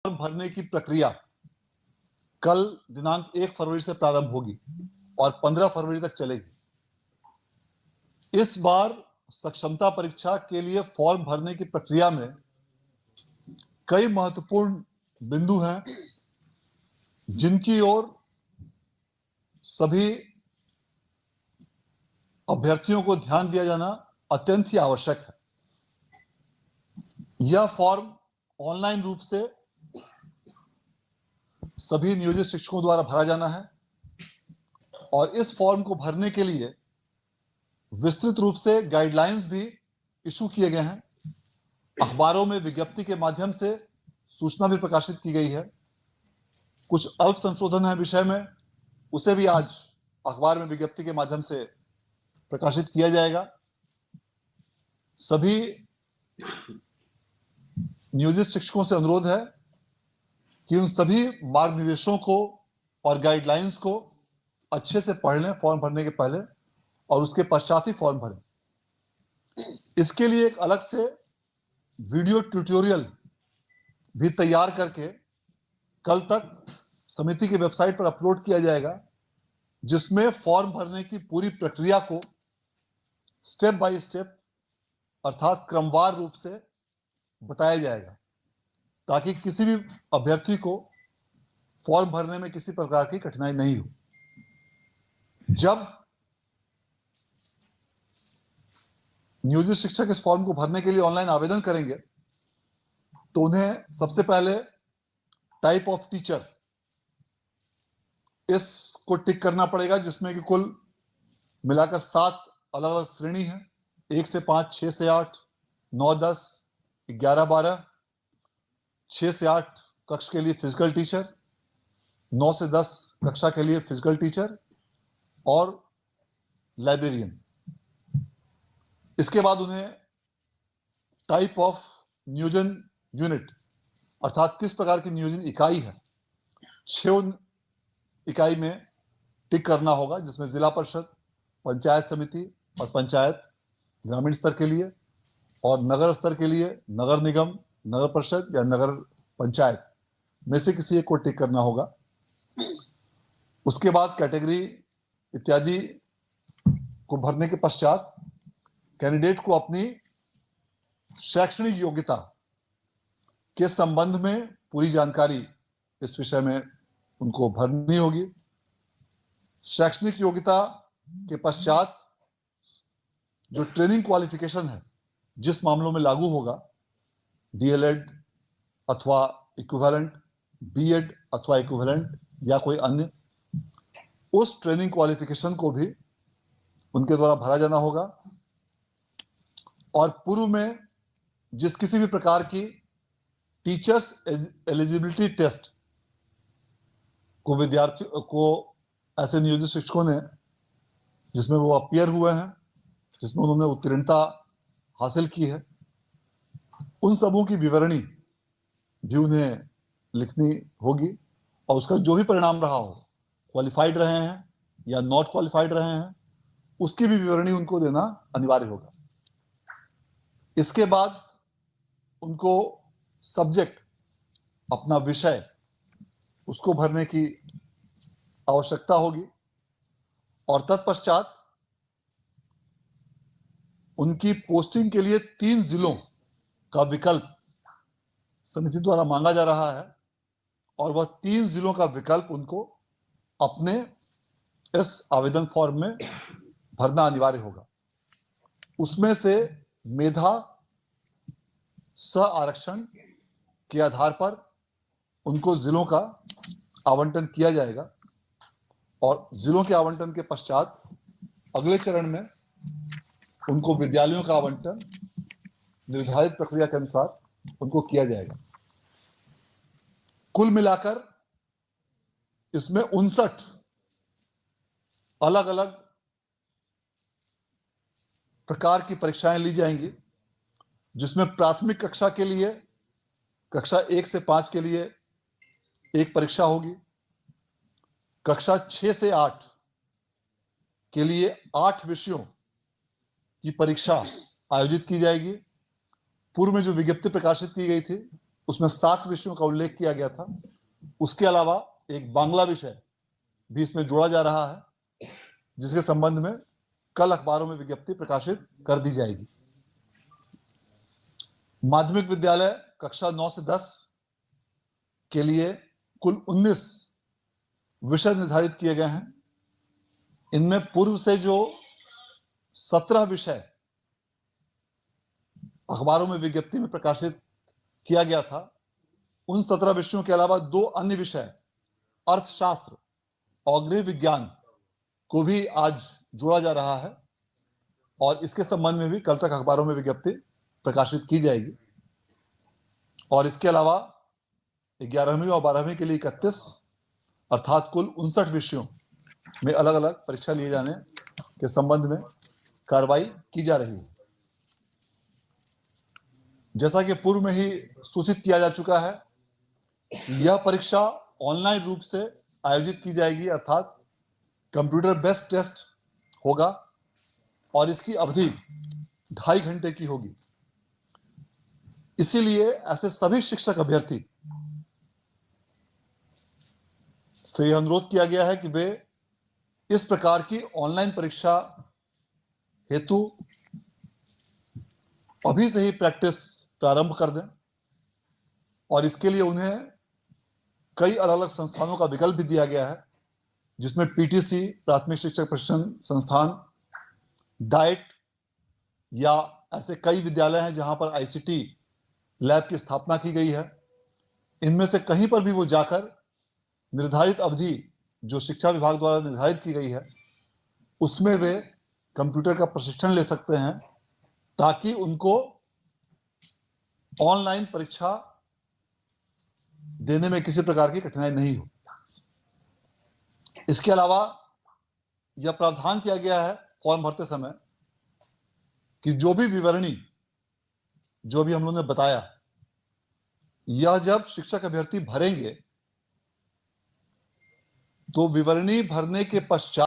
भरने की प्रक्रिया कल दिनांक 1 फरवरी से प्रारंभ होगी और 15 फरवरी तक चलेगी। इस बार सक्षमता परीक्षा के लिए फॉर्म भरने की प्रक्रिया में कई महत्वपूर्ण बिंदु हैं जिनकी ओर सभी अभ्यर्थियों को ध्यान दिया जाना अत्यंत ही आवश्यक है। यह फॉर्म ऑनलाइन रूप से सभी नियोजित शिक्षकों द्वारा भरा जाना है और इस फॉर्म को भरने के लिए विस्तृत रूप से गाइडलाइंस भी इशू किए गए हैं। अखबारों में विज्ञप्ति के माध्यम से सूचना भी प्रकाशित की गई है। कुछ अल्प संशोधन है विषय में, उसे भी आज अखबार में विज्ञप्ति के माध्यम से प्रकाशित किया जाएगा। सभी नियोजित शिक्षकों से अनुरोध है कि उन सभी मार्गनिर्देशों को और गाइडलाइंस को अच्छे से पढ़ लें फॉर्म भरने के पहले और उसके पश्चात ही फॉर्म भरें। इसके लिए एक अलग से वीडियो ट्यूटोरियल भी तैयार करके कल तक समिति की वेबसाइट पर अपलोड किया जाएगा, जिसमें फॉर्म भरने की पूरी प्रक्रिया को स्टेप बाय स्टेप अर्थात क्रमवार रूप से बताया जाएगा, ताकि किसी भी अभ्यर्थी को फॉर्म भरने में किसी प्रकार की कठिनाई नहीं हो। जब नियोजित शिक्षक इस फॉर्म को भरने के लिए ऑनलाइन आवेदन करेंगे तो उन्हें सबसे पहले टाइप ऑफ टीचर इसको टिक करना पड़ेगा, जिसमें कि कुल मिलाकर 7 अलग अलग श्रेणी है। 1 से 5, 6 से 8, 9, 10, 11, 12, 6 से 8 कक्ष के लिए फिजिकल टीचर, 9 से 10 कक्षा के लिए फिजिकल टीचर और लाइब्रेरियन। इसके बाद उन्हें टाइप ऑफ नियोजन यूनिट अर्थात किस प्रकार की नियोजन इकाई है, 6 इकाई में टिक करना होगा, जिसमें जिला परिषद, पंचायत समिति और पंचायत ग्रामीण स्तर के लिए और नगर स्तर के लिए नगर निगम, नगर परिषद या नगर पंचायत में से किसी एक को टिक करना होगा। उसके बाद कैटेगरी इत्यादि को भरने के पश्चात कैंडिडेट को अपनी शैक्षणिक योग्यता के संबंध में पूरी जानकारी इस विषय में उनको भरनी होगी। शैक्षणिक योग्यता के पश्चात जो ट्रेनिंग क्वालिफिकेशन है, जिस मामलों में लागू होगा, डीएलएड अथवा इक्विवेलेंट, बीएड अथवा इक्विवेलेंट या कोई अन्य, उस ट्रेनिंग क्वालिफिकेशन को भी उनके द्वारा भरा जाना होगा। और पूर्व में जिस किसी भी प्रकार की टीचर्स एलिजिबिलिटी टेस्ट को विद्यार्थियों को ऐसे नियोजित शिक्षकों ने जिसमें वो अपीयर हुए हैं, जिसमें उन्होंने उत्तीर्णता हासिल की है, उन सबों की विवरणी भी उन्हें लिखनी होगी और उसका जो भी परिणाम रहा हो, क्वालिफाइड रहे हैं या नॉट क्वालिफाइड रहे हैं, उसकी भी विवरणी उनको देना अनिवार्य होगा। इसके बाद उनको सब्जेक्ट, अपना विषय, उसको भरने की आवश्यकता होगी और तत्पश्चात उनकी पोस्टिंग के लिए 3 जिलों का विकल्प समिति द्वारा मांगा जा रहा है और वह 3 जिलों का विकल्प उनको अपने इस आवेदन फॉर्म में भरना अनिवार्य होगा। उसमें से मेधा सह आरक्षण के आधार पर उनको जिलों का आवंटन किया जाएगा और जिलों के आवंटन के पश्चात अगले चरण में उनको विद्यालयों का आवंटन निर्धारित प्रक्रिया के अनुसार उनको किया जाएगा। कुल मिलाकर इसमें 59 अलग अलग प्रकार की परीक्षाएं ली जाएंगी, जिसमें प्राथमिक कक्षा के लिए कक्षा 1 से 5 के लिए एक परीक्षा होगी, कक्षा 6 से 8 के लिए 8 विषयों की परीक्षा आयोजित की जाएगी। पूर्व में जो विज्ञप्ति प्रकाशित की गई थी उसमें 7 विषयों का उल्लेख किया गया था। उसके अलावा एक बांग्ला विषय भी इसमें जोड़ा जा रहा है, जिसके संबंध में कल अखबारों में विज्ञप्ति प्रकाशित कर दी जाएगी। माध्यमिक विद्यालय कक्षा 9 से 10 के लिए कुल 19 विषय निर्धारित किए गए हैं। इनमें पूर्व से जो 17 विषय अखबारों में विज्ञप्ति में प्रकाशित किया गया था, उन 17 विषयों के अलावा 2 अन्य विषय अर्थशास्त्र और गृह विज्ञान को भी आज जोड़ा जा रहा है और इसके संबंध में भी कल तक अखबारों में विज्ञप्ति प्रकाशित की जाएगी। और इसके अलावा 11वीं और 12वीं के लिए 31 अर्थात कुल 59 विषयों में अलग अलग परीक्षा लिए जाने के संबंध में कार्रवाई की जा रही है। जैसा कि पूर्व में ही सूचित किया जा चुका है, यह परीक्षा ऑनलाइन रूप से आयोजित की जाएगी, अर्थात कंप्यूटर बेस्ड टेस्ट होगा और इसकी अवधि 2.5 घंटे की होगी। इसीलिए ऐसे सभी शिक्षक अभ्यर्थी से यह अनुरोध किया गया है कि वे इस प्रकार की ऑनलाइन परीक्षा हेतु अभी से ही प्रैक्टिस प्रारंभ कर दें और इसके लिए उन्हें कई अलग अलग संस्थानों का विकल्प भी दिया गया है, जिसमें पीटीसी प्राथमिक शिक्षक प्रशिक्षण संस्थान, डाइट या ऐसे कई विद्यालय हैं जहां पर आईसीटी लैब की स्थापना की गई है। इनमें से कहीं पर भी वो जाकर निर्धारित अवधि जो शिक्षा विभाग द्वारा निर्धारित की गई है उसमें वे कंप्यूटर का प्रशिक्षण ले सकते हैं, ताकि उनको ऑनलाइन परीक्षा देने में किसी प्रकार की कठिनाई नहीं हो। इसके अलावा यह प्रावधान किया गया है फॉर्म भरते समय कि जो भी विवरणी जो भी हम लोगों ने बताया, यह जब शिक्षक अभ्यर्थी भरेंगे तो विवरणी भरने के पश्चात